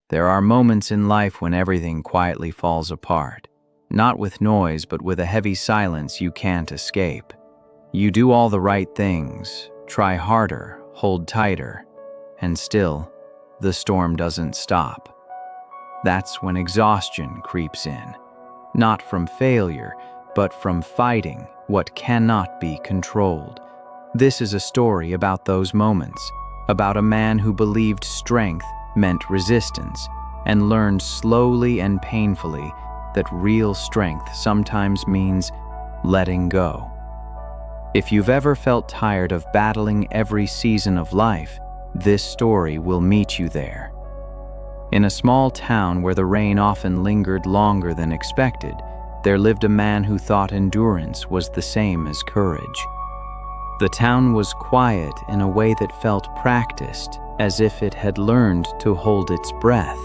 There are moments in life when everything quietly falls apart. Not with noise, but with a heavy silence you can't escape. You do all the right things, try harder, hold tighter, and still, the storm doesn't stop. That's when exhaustion creeps in. Not from failure, but from fighting what cannot be controlled. This is a story about those moments, about a man who believed strength meant resistance, and learned slowly and painfully that real strength sometimes means letting go. If you've ever felt tired of battling every season of life, this story will meet you there. In a small town where the rain often lingered longer than expected, there lived a man who thought endurance was the same as courage. The town was quiet in a way that felt practiced, as if it had learned to hold its breath.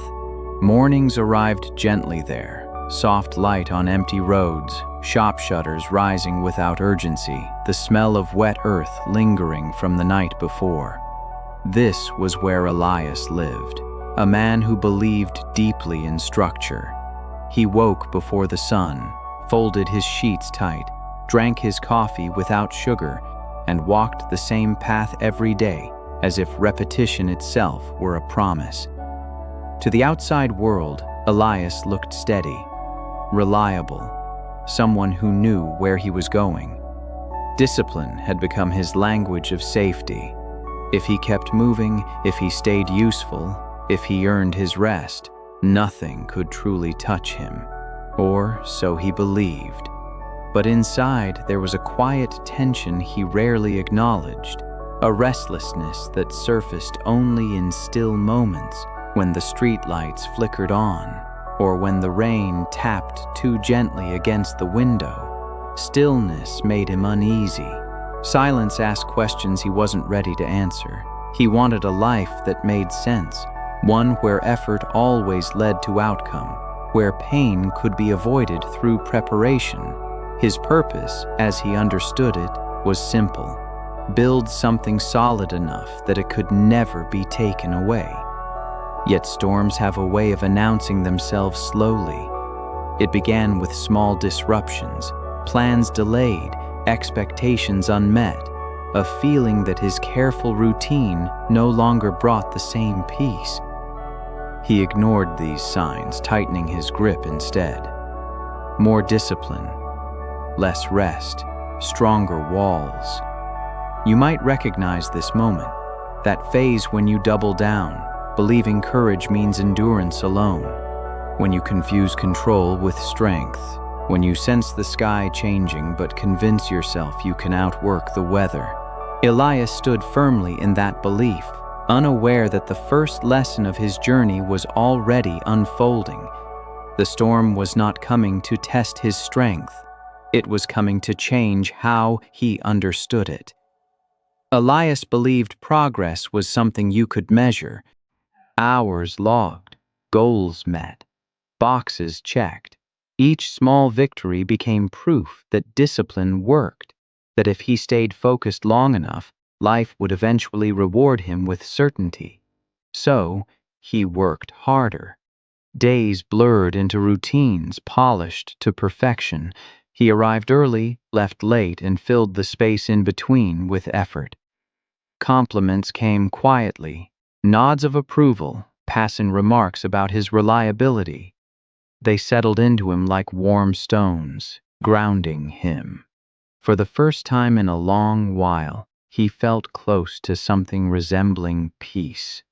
Mornings arrived gently there, soft light on empty roads, shop shutters rising without urgency, the smell of wet earth lingering from the night before. This was where Elias lived, a man who believed deeply in structure. He woke before the sun, folded his sheets tight, drank his coffee without sugar, and walked the same path every day as if repetition itself were a promise. To the outside world, Elias looked steady, reliable, someone who knew where he was going. Discipline had become his language of safety. If he kept moving, if he stayed useful, if he earned his rest, nothing could truly touch him, or so he believed. But inside, there was a quiet tension he rarely acknowledged, a restlessness that surfaced only in still moments, when the streetlights flickered on, or when the rain tapped too gently against the window. Stillness made him uneasy. Silence asked questions he wasn't ready to answer. He wanted a life that made sense, one where effort always led to outcome, where pain could be avoided through preparation. His purpose, as he understood it, was simple: build something solid enough that it could never be taken away. Yet storms have a way of announcing themselves slowly. It began with small disruptions, plans delayed, expectations unmet, a feeling that his careful routine no longer brought the same peace. He ignored these signs, tightening his grip instead. More discipline, less rest, stronger walls. You might recognize this moment, that phase when you double down, believing courage means endurance alone, when you confuse control with strength, when you sense the sky changing but convince yourself you can outwork the weather. Elias stood firmly in that belief, unaware that the first lesson of his journey was already unfolding. The storm was not coming to test his strength. It was coming to change how he understood it. Elias believed progress was something you could measure. Hours logged, goals met, boxes checked. Each small victory became proof that discipline worked, that if he stayed focused long enough, life would eventually reward him with certainty. So, he worked harder. Days blurred into routines polished to perfection. He arrived early, left late, and filled the space in between with effort. Compliments came quietly, nods of approval, passing remarks about his reliability. They settled into him like warm stones, grounding him. For the first time in a long while, he felt close to something resembling peace.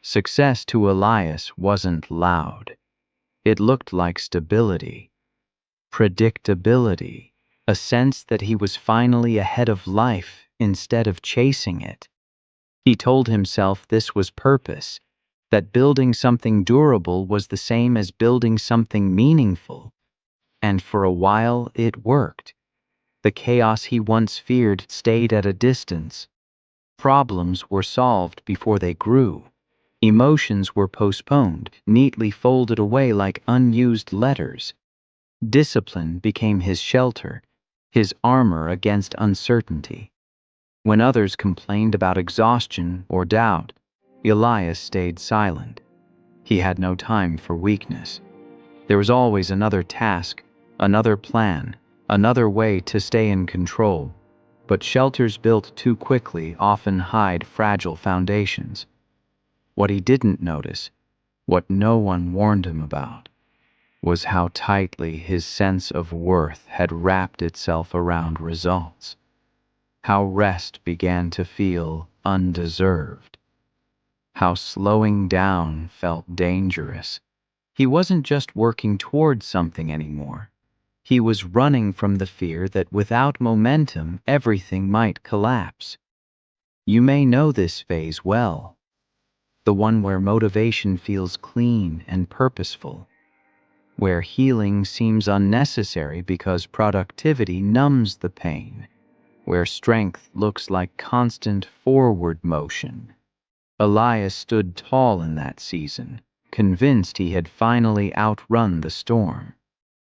Success to Elias wasn't loud. It looked like stability, predictability, a sense that he was finally ahead of life instead of chasing it. He told himself this was purpose, that building something durable was the same as building something meaningful. And for a while it worked. The chaos he once feared stayed at a distance. Problems were solved before they grew. Emotions were postponed, neatly folded away like unused letters. Discipline became his shelter, his armor against uncertainty. When others complained about exhaustion or doubt, Elias stayed silent. He had no time for weakness. There was always another task, another plan, another way to stay in control. But shelters built too quickly often hide fragile foundations. What he didn't notice, what no one warned him about, was how tightly his sense of worth had wrapped itself around results. How rest began to feel undeserved. How slowing down felt dangerous. He wasn't just working towards something anymore. He was running from the fear that without momentum, everything might collapse. You may know this phase well, the one where motivation feels clean and purposeful, where healing seems unnecessary because productivity numbs the pain, where strength looks like constant forward motion. Elias stood tall in that season, convinced he had finally outrun the storm.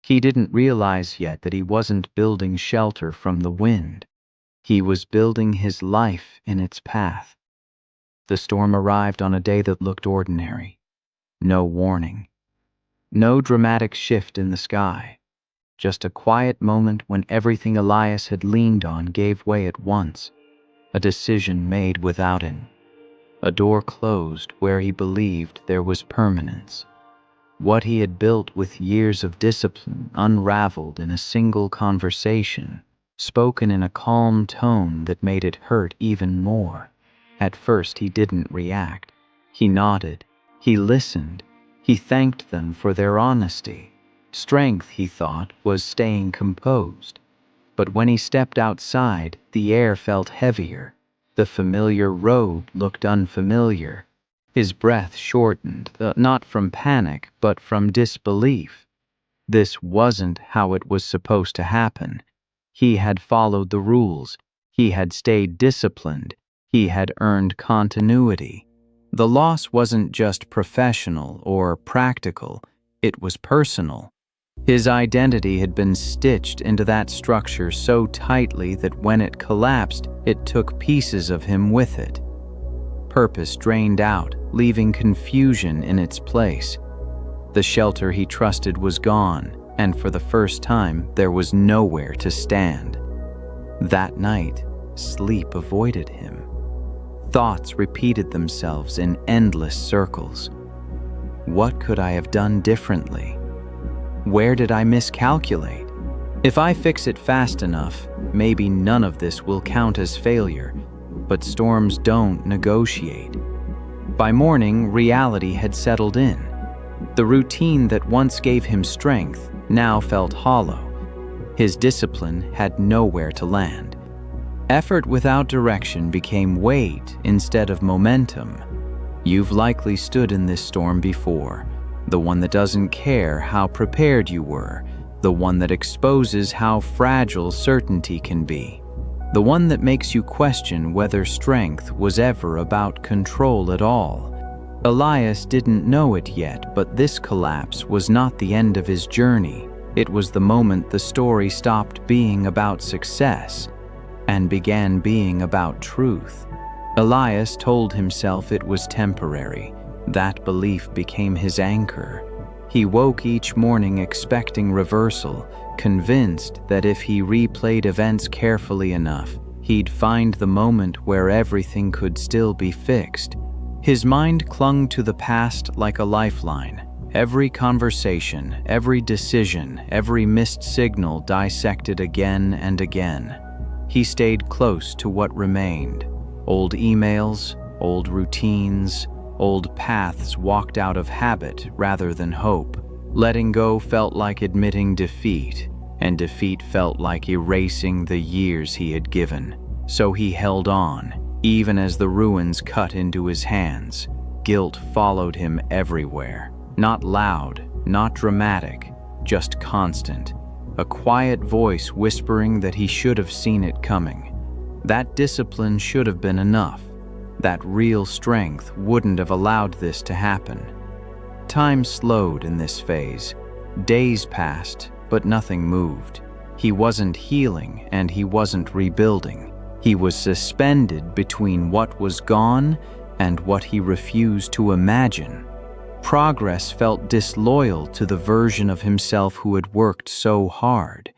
He didn't realize yet that he wasn't building shelter from the wind. He was building his life in its path. The storm arrived on a day that looked ordinary. No warning. No dramatic shift in the sky. Just a quiet moment when everything Elias had leaned on gave way at once. A decision made without him. A door closed where he believed there was permanence. What he had built with years of discipline unraveled in a single conversation, spoken in a calm tone that made it hurt even more. At first he didn't react. He nodded. He listened. He thanked them for their honesty. Strength, he thought, was staying composed. But when he stepped outside, the air felt heavier. The familiar road looked unfamiliar. His breath shortened, not from panic, but from disbelief. This wasn't how it was supposed to happen. He had followed the rules. He had stayed disciplined. He had earned continuity. The loss wasn't just professional or practical, it was personal. His identity had been stitched into that structure so tightly that when it collapsed, it took pieces of him with it. Purpose drained out, leaving confusion in its place. The shelter he trusted was gone, and for the first time, there was nowhere to stand. That night, sleep avoided him. Thoughts repeated themselves in endless circles. What could I have done differently? Where did I miscalculate? If I fix it fast enough, maybe none of this will count as failure, but storms don't negotiate. By morning, reality had settled in. The routine that once gave him strength now felt hollow. His discipline had nowhere to land. Effort without direction became weight instead of momentum. You've likely stood in this storm before. The one that doesn't care how prepared you were, the one that exposes how fragile certainty can be, the one that makes you question whether strength was ever about control at all. Elias didn't know it yet, but this collapse was not the end of his journey. It was the moment the story stopped being about success and began being about truth. Elias told himself it was temporary. That belief became his anchor. He woke each morning expecting reversal, convinced that if he replayed events carefully enough, he'd find the moment where everything could still be fixed. His mind clung to the past like a lifeline. Every conversation, every decision, every missed signal dissected again and again. He stayed close to what remained. Old emails, old routines, old paths walked out of habit rather than hope. Letting go felt like admitting defeat, and defeat felt like erasing the years he had given. So he held on, even as the ruins cut into his hands. Guilt followed him everywhere. Not loud, not dramatic, just constant. A quiet voice whispering that he should have seen it coming. That discipline should have been enough. That real strength wouldn't have allowed this to happen. Time slowed in this phase. Days passed, but nothing moved. He wasn't healing and he wasn't rebuilding. He was suspended between what was gone and what he refused to imagine. Progress felt disloyal to the version of himself who had worked so hard.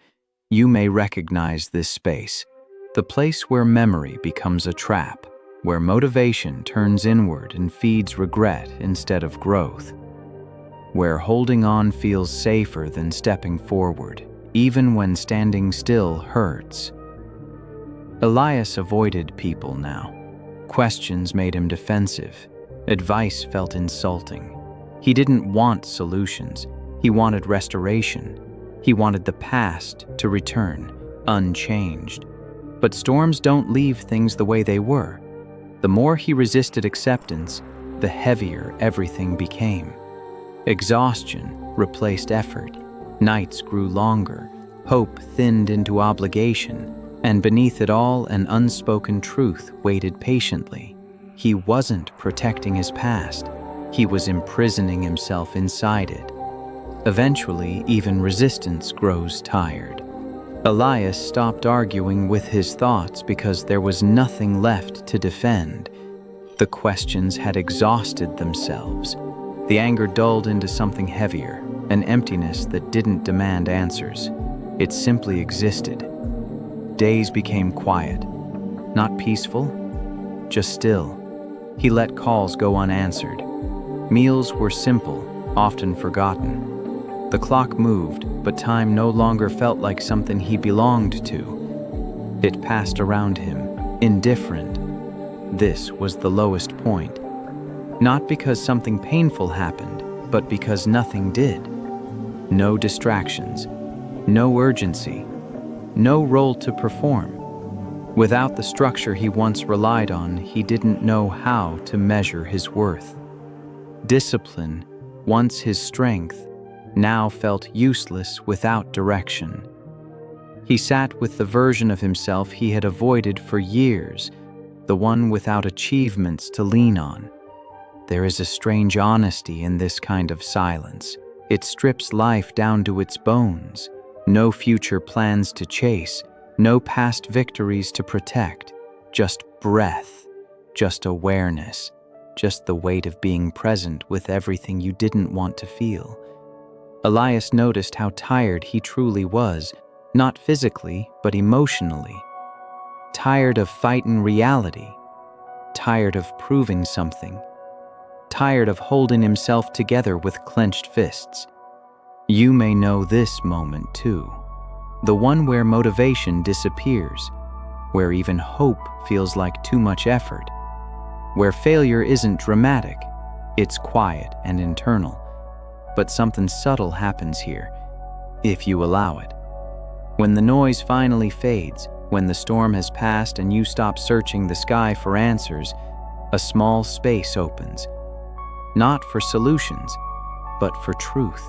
You may recognize this space, the place where memory becomes a trap, where motivation turns inward and feeds regret instead of growth, where holding on feels safer than stepping forward, even when standing still hurts. Elias avoided people now. Questions made him defensive. Advice felt insulting. He didn't want solutions. He wanted restoration. He wanted the past to return, unchanged. But storms don't leave things the way they were. The more he resisted acceptance, the heavier everything became. Exhaustion replaced effort. Nights grew longer. Hope thinned into obligation. And beneath it all, an unspoken truth waited patiently. He wasn't protecting his past. He was imprisoning himself inside it. Eventually, even resistance grows tired. Elias stopped arguing with his thoughts because there was nothing left to defend. The questions had exhausted themselves. The anger dulled into something heavier, an emptiness that didn't demand answers. It simply existed. Days became quiet. Not peaceful, just still. He let calls go unanswered. Meals were simple, often forgotten. The clock moved, but time no longer felt like something he belonged to. It passed around him, indifferent. This was the lowest point. Not because something painful happened, but because nothing did. No distractions, no urgency, no role to perform. Without the structure he once relied on, he didn't know how to measure his worth. Discipline, once his strength, now felt useless without direction. He sat with the version of himself he had avoided for years, the one without achievements to lean on. There is a strange honesty in this kind of silence. It strips life down to its bones. No future plans to chase, no past victories to protect. Just breath, just awareness, just the weight of being present with everything you didn't want to feel. Elias noticed how tired he truly was, not physically, but emotionally. Tired of fighting reality, tired of proving something, tired of holding himself together with clenched fists. You may know this moment too, the one where motivation disappears, where even hope feels like too much effort, where failure isn't dramatic, it's quiet and internal. But something subtle happens here, if you allow it. When the noise finally fades, when the storm has passed and you stop searching the sky for answers, a small space opens. Not for solutions, but for truth.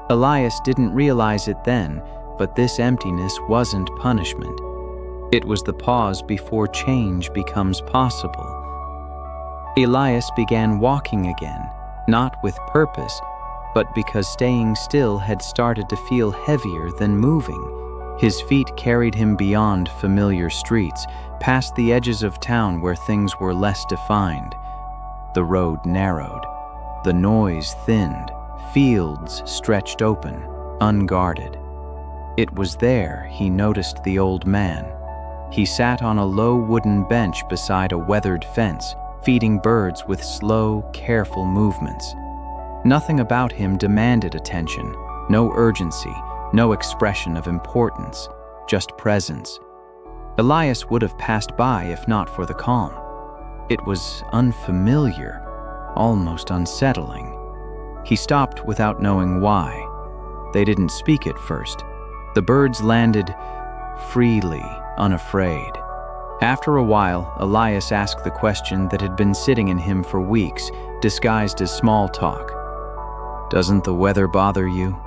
Elias didn't realize it then, but this emptiness wasn't punishment. It was the pause before change becomes possible. Elias began walking again, not with purpose, but because staying still had started to feel heavier than moving. His feet carried him beyond familiar streets, past the edges of town where things were less defined. The road narrowed. The noise thinned. Fields stretched open, unguarded. It was there he noticed the old man. He sat on a low wooden bench beside a weathered fence, feeding birds with slow, careful movements. Nothing about him demanded attention, no urgency, no expression of importance, just presence. Elias would have passed by if not for the calm. It was unfamiliar, almost unsettling. He stopped without knowing why. They didn't speak at first. The birds landed freely, unafraid. After a while, Elias asked the question that had been sitting in him for weeks, disguised as small talk. "Doesn't the weather bother you?"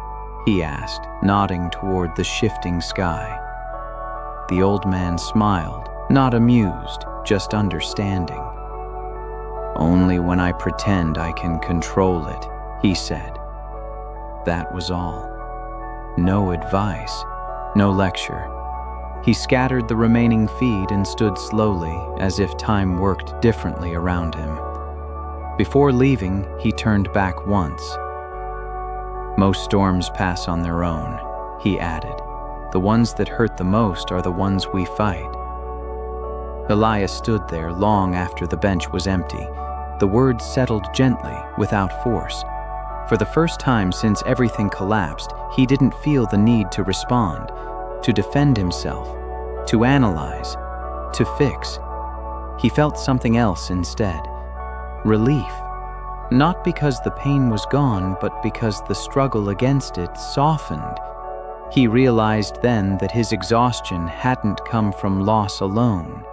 he asked, nodding toward the shifting sky. The old man smiled, not amused, just understanding. "Only when I pretend I can control it," he said. That was all. No advice, no lecture. He scattered the remaining feed and stood slowly, as if time worked differently around him. Before leaving, he turned back once. "Most storms pass on their own," he added. "The ones that hurt the most are the ones we fight." Elias stood there long after the bench was empty. The words settled gently, without force. For the first time since everything collapsed, he didn't feel the need to respond, to defend himself, to analyze, to fix. He felt something else instead. Relief. Not because the pain was gone, but because the struggle against it softened. He realized then that his exhaustion hadn't come from loss alone.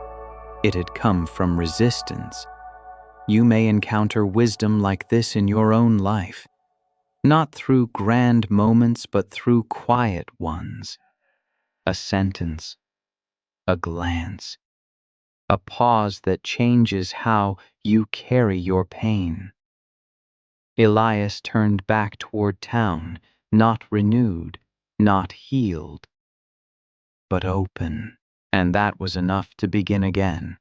It had come from resistance. You may encounter wisdom like this in your own life, not through grand moments, but through quiet ones. A sentence, a glance, a pause that changes how you carry your pain. Elias turned back toward town, not renewed, not healed, but open. And that was enough to begin again.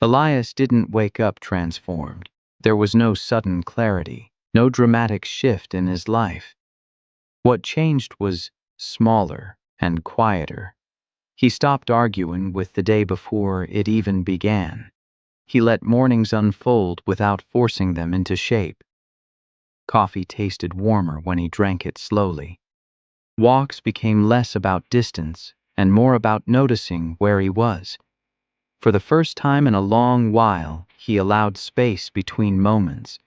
Elias didn't wake up transformed. There was no sudden clarity, no dramatic shift in his life. What changed was smaller and quieter. He stopped arguing with the day before it even began. He let mornings unfold without forcing them into shape. Coffee tasted warmer when he drank it slowly. Walks became less about distance and more about noticing where he was. For the first time in a long while, he allowed space between moments.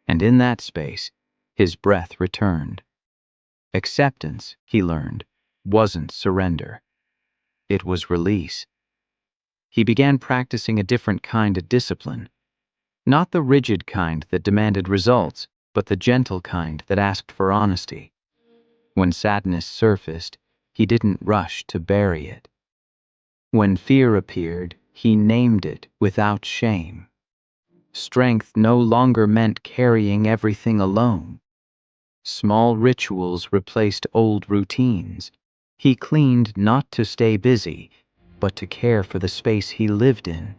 And in that space, his breath returned. Acceptance, he learned, wasn't surrender. It was release. He began practicing a different kind of discipline. Not the rigid kind that demanded results, but the gentle kind that asked for honesty. When sadness surfaced, he didn't rush to bury it. When fear appeared, he named it without shame. Strength no longer meant carrying everything alone. Small rituals replaced old routines. He cleaned not to stay busy, but to care for the space he lived in.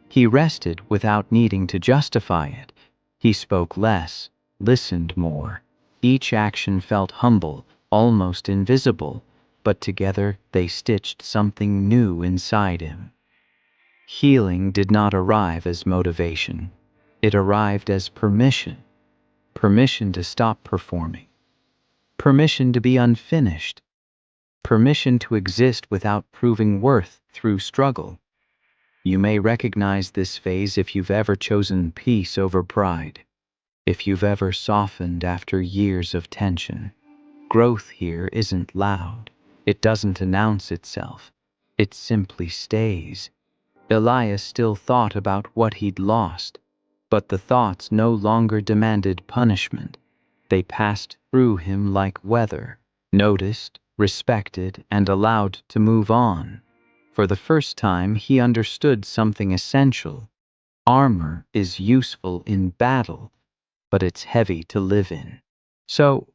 He rested without needing to justify it. He spoke less, listened more. Each action felt humble, almost invisible, but together they stitched something new inside him. Healing did not arrive as motivation. It arrived as permission. Permission to stop performing. Permission to be unfinished. Permission to exist without proving worth through struggle. You may recognize this phase if you've ever chosen peace over pride, if you've ever softened after years of tension. Growth here isn't loud. It doesn't announce itself. It simply stays. Elias still thought about what he'd lost, but the thoughts no longer demanded punishment. They passed through him like weather, noticed, respected, and allowed to move on. For the first time, he understood something essential. Armor is useful in battle, but it's heavy to live in. So,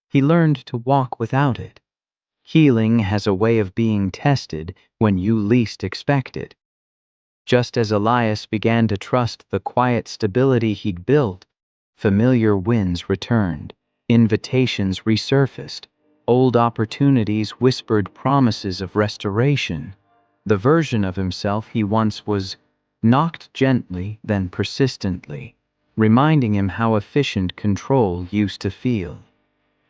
he learned to walk without it. Healing has a way of being tested when you least expect it. Just as Elias began to trust the quiet stability he'd built, familiar winds returned, invitations resurfaced, old opportunities whispered promises of restoration. The version of himself he once was knocked gently, then persistently, reminding him how efficient control used to feel.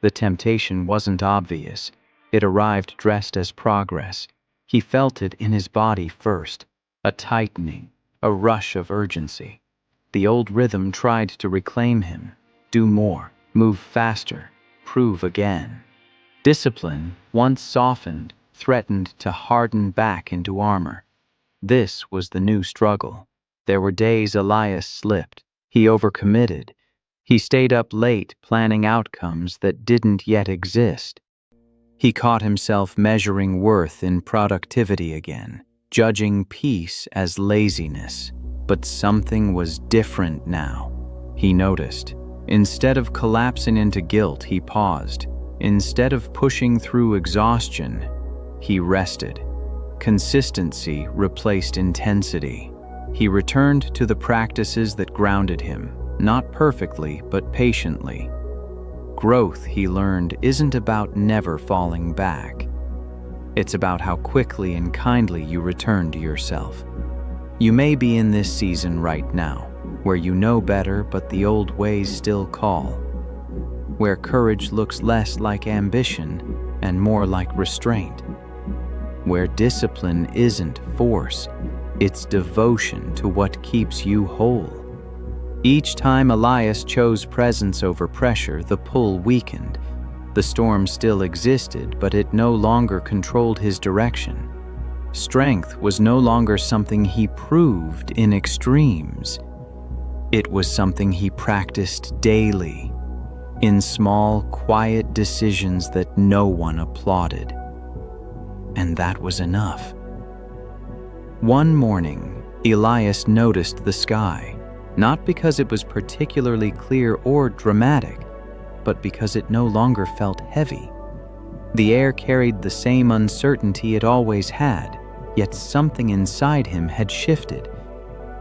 The temptation wasn't obvious. It arrived dressed as progress. He felt it in his body first, a tightening, a rush of urgency. The old rhythm tried to reclaim him. Do more, move faster, prove again. Discipline, once softened, threatened to harden back into armor. This was the new struggle. There were days Elias slipped. He overcommitted. He stayed up late planning outcomes that didn't yet exist. He caught himself measuring worth in productivity again, judging peace as laziness. But something was different now. He noticed. Instead of collapsing into guilt, he paused. Instead of pushing through exhaustion, he rested. Consistency replaced intensity. He returned to the practices that grounded him, not perfectly, but patiently. Growth, he learned, isn't about never falling back. It's about how quickly and kindly you return to yourself. You may be in this season right now, where you know better but the old ways still call, where courage looks less like ambition and more like restraint, where discipline isn't force, it's devotion to what keeps you whole. Each time Elias chose presence over pressure, the pull weakened. The storm still existed, but it no longer controlled his direction. Strength was no longer something he proved in extremes. It was something he practiced daily, in small, quiet decisions that no one applauded. And that was enough. One morning, Elias noticed the sky, not because it was particularly clear or dramatic, but because it no longer felt heavy. The air carried the same uncertainty it always had, yet something inside him had shifted.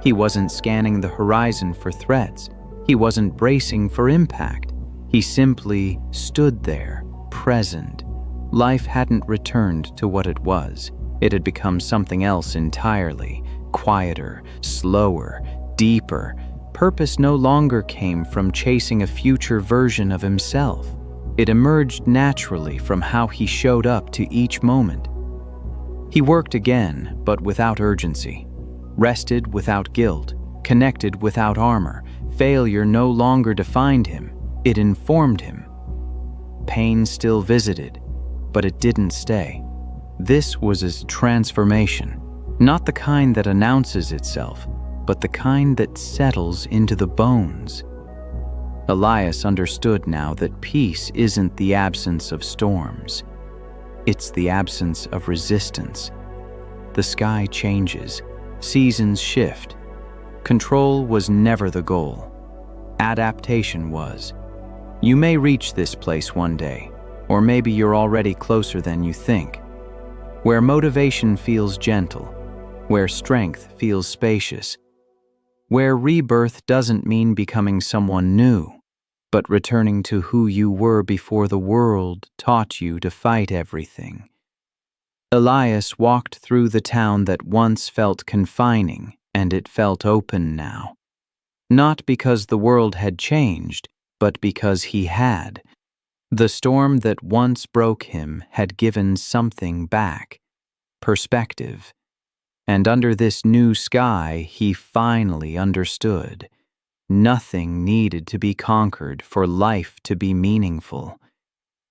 He wasn't scanning the horizon for threats. He wasn't bracing for impact. He simply stood there, present. Life hadn't returned to what it was. It had become something else entirely, quieter, slower, deeper. Purpose no longer came from chasing a future version of himself. It emerged naturally from how he showed up to each moment. He worked again, but without urgency. Rested without guilt. Connected without armor. Failure no longer defined him. It informed him. Pain still visited, but it didn't stay. This was his transformation, not the kind that announces itself, but the kind that settles into the bones. Elias understood now that peace isn't the absence of storms. It's the absence of resistance. The sky changes, seasons shift. Control was never the goal. Adaptation was. You may reach this place one day, or maybe you're already closer than you think, where motivation feels gentle, where strength feels spacious, where rebirth doesn't mean becoming someone new, but returning to who you were before the world taught you to fight everything. Elias walked through the town that once felt confining, and it felt open now. Not because the world had changed, but because he had. The storm that once broke him had given something back, perspective. And under this new sky, he finally understood. Nothing needed to be conquered for life to be meaningful.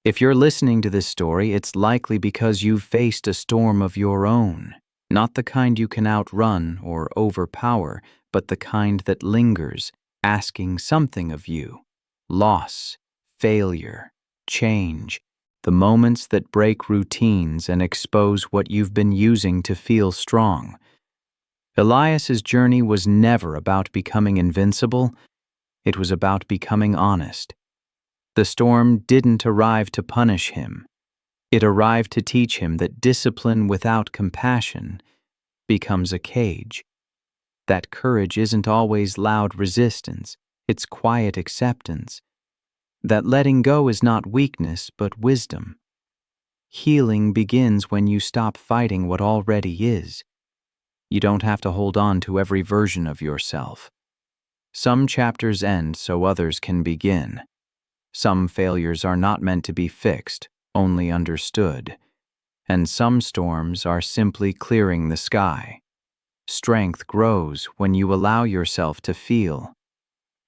If you're listening to this story, it's likely because you've faced a storm of your own, not the kind you can outrun or overpower, but the kind that lingers, asking something of you. Loss, failure, change, the moments that break routines and expose what you've been using to feel strong. Elias's journey was never about becoming invincible. It was about becoming honest. The storm didn't arrive to punish him. It arrived to teach him that discipline without compassion becomes a cage. That courage isn't always loud resistance, it's quiet acceptance. That letting go is not weakness, but wisdom. Healing begins when you stop fighting what already is. You don't have to hold on to every version of yourself. Some chapters end so others can begin. Some failures are not meant to be fixed, only understood. And some storms are simply clearing the sky. Strength grows when you allow yourself to feel.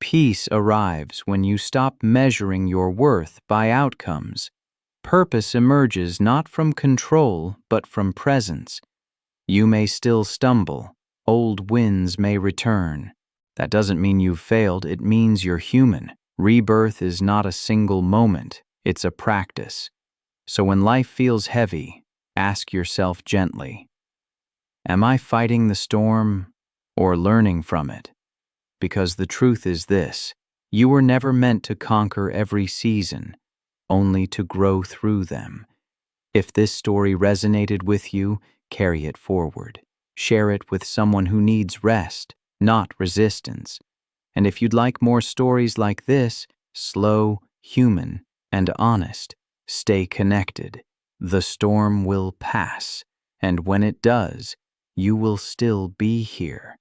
Peace arrives when you stop measuring your worth by outcomes. Purpose emerges not from control, but from presence. You may still stumble. Old winds may return. That doesn't mean you've failed, it means you're human. Rebirth is not a single moment, it's a practice. So when life feels heavy, ask yourself gently, am I fighting the storm or learning from it? Because the truth is this, you were never meant to conquer every season, only to grow through them. If this story resonated with you, carry it forward. Share it with someone who needs rest, not resistance. And if you'd like more stories like this, slow, human, and honest, stay connected. The storm will pass, and when it does, you will still be here,